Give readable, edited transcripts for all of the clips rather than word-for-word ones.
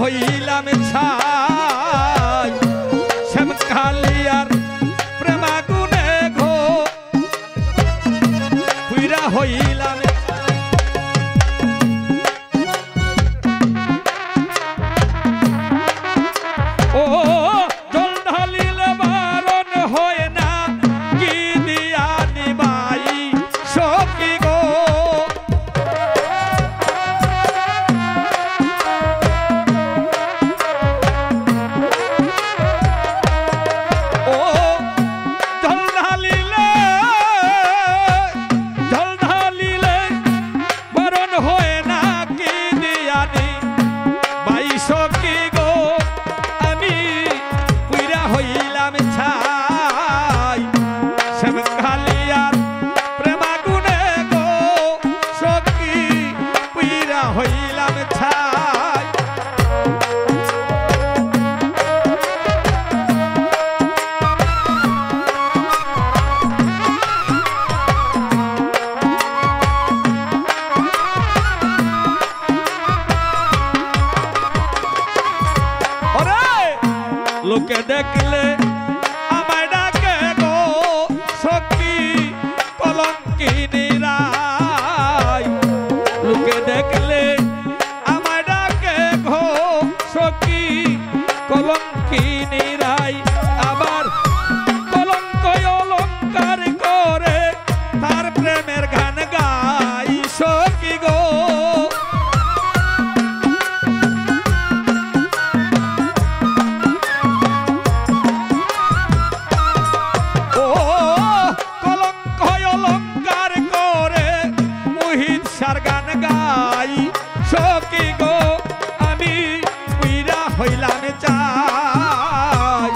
হইলাম ছাই শ্যামকালিয়ার প্রেমাগুনে গো পুইরা হইলাম ও জল ঢালিলে বারণ হয় না কি দিয়া নিবাই সখী গো ও জল ঢালিলে বারণ হয় না কি দিয়া নিবাই সখী গো হইলাম ছাই শ্যামকালিয়ার প্রেমাগুনে গো সখী পুইরা হইলাম ছাই লোকে দেখলে আমায় ডাকে গো সখী কলঙ্কিনী রায় লোকে দেখলে আমায় ডাকে গো সখী কলঙ্কিনী রায় আবার কলঙ্ক অলঙ্কার করে তার প্রেমের গান গাই সখী গো গান গাই সখী গো আমি পুইরা হইলাম চাই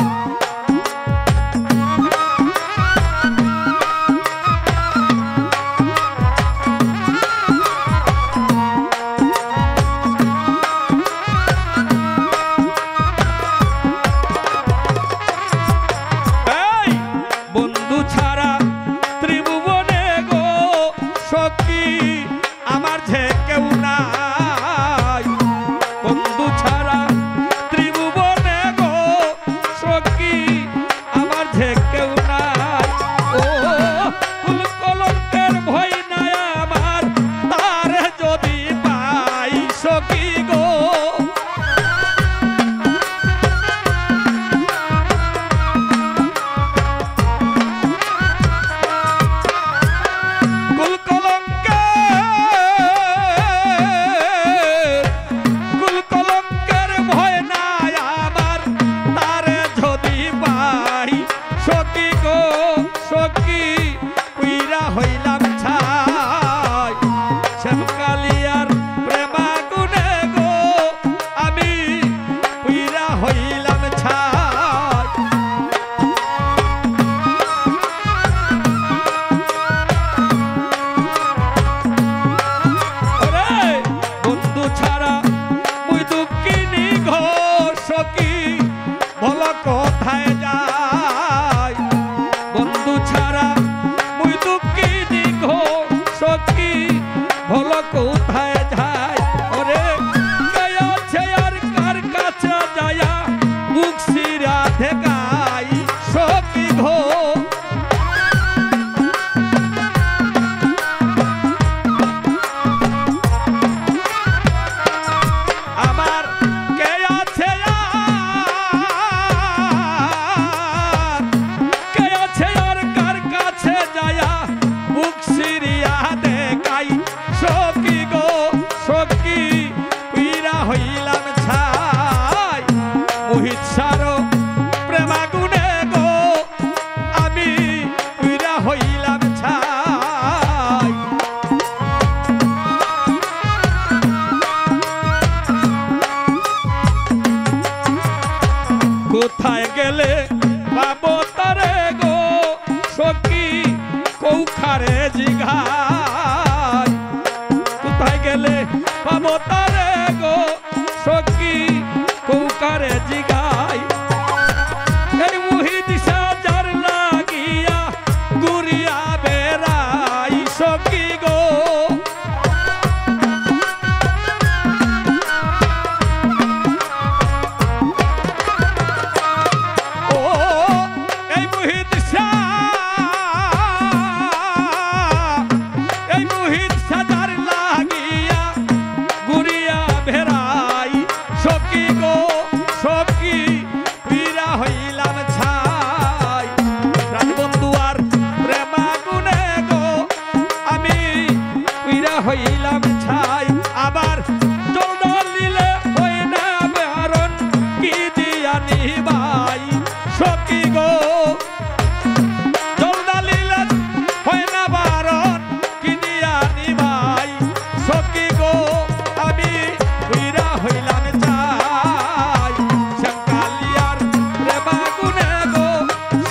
এই বন্ধু ছাড়া ত্রিভুবনে গো সখী আমার যে কেউ নাই বন্ধু ছাড়া ত্রিভুবনে গো সখী আমার যে কেউ নাই ও কুল কলঙ্কের ভয় নাই আমার তার যদি পাই সখী গো সখী পুইরা হইলাম ছাই শ্যামকালিয়ার প্রেমাগুনে গো আমি পুইরা হইলাম ছাই বন্ধু ছাড়া মুই দুঃখিনী গো সখী বল কোথায় যাই বন্ধু ছাড়া মুই দুঃখিনী গো সখী ভল কোথায় যায় ওরে কে আছে আর কার কাছে যায়া বুক সিরা দেখাই সখী গো আমার কে আছে যায়া বুক সিরিয়া দেখাই সখী গো সখী পুইরা হইলাম ছাই মোহিত সারো প্রেমাগুনে গো আমি পুইরা হইলাম ছাই কোথায় গেলে পাবো তারে গো সখী কৌখারে জিঘাই কোথায় গেলে পাবো তারে গো সখী কৌখারে জিঘাই এই মুহিত সাজার লাগিয়া গুরিয়া বেড়াই সখী গো হইলাম ছাই আবার জল দিলে হয় না বারণ কি দিয়া নিবাই সখী গো জল দিলে হয় না বারণ কি দিয়া নিবাই সখী গো আমি পুইরা হইলাম ছাই শ্যামকালিয়ার প্রেমা গুনে গো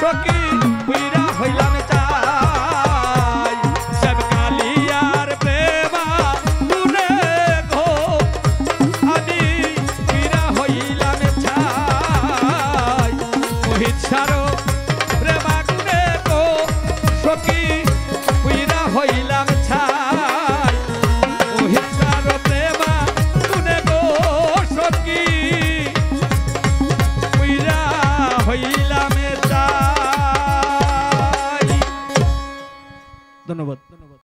সখী পুইরা হইলাম ছাই শ্যামকালিয়ার প্রেমা গুনে গো আমি পুইরা হইলাম ছাই মোহিত সারো প্রেমা গুনে গো সখী পুইরা হইলাম ছাই মোহিত সারো প্রেমা গুনে গো সখী পুইরা হইলাম ছাই। ধন্যবাদ।